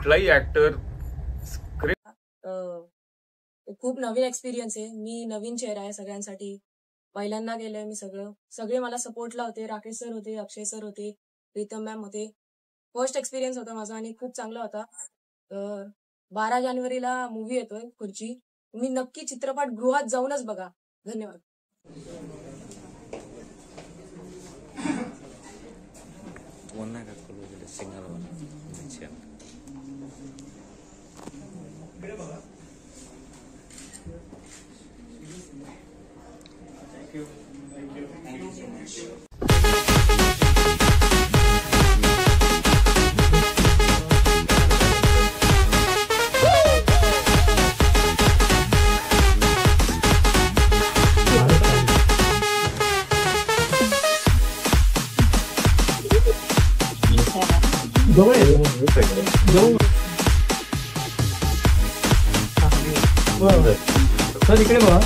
कुठलाही ऍक्टर खूप नवीन एक्सपिरियन्स आहे. मी नवीन चेहरा आहे सगळ्यांसाठी. पहिल्यांदा गेलंय मी सगळे मला सपोर्टला होते. राकेश सर होते, अक्षय सर होते, प्रीतम मॅम होते. फर्स्ट एक्सपिरियन्स होता माझा आणि खूप चांगला होता. तर 12 जानेवारीला मूवी येतोय खुर्ची. तुम्ही नक्की चित्रपटगृहात जाऊनच बघा. धन्यवाद. सर इकडे बघा.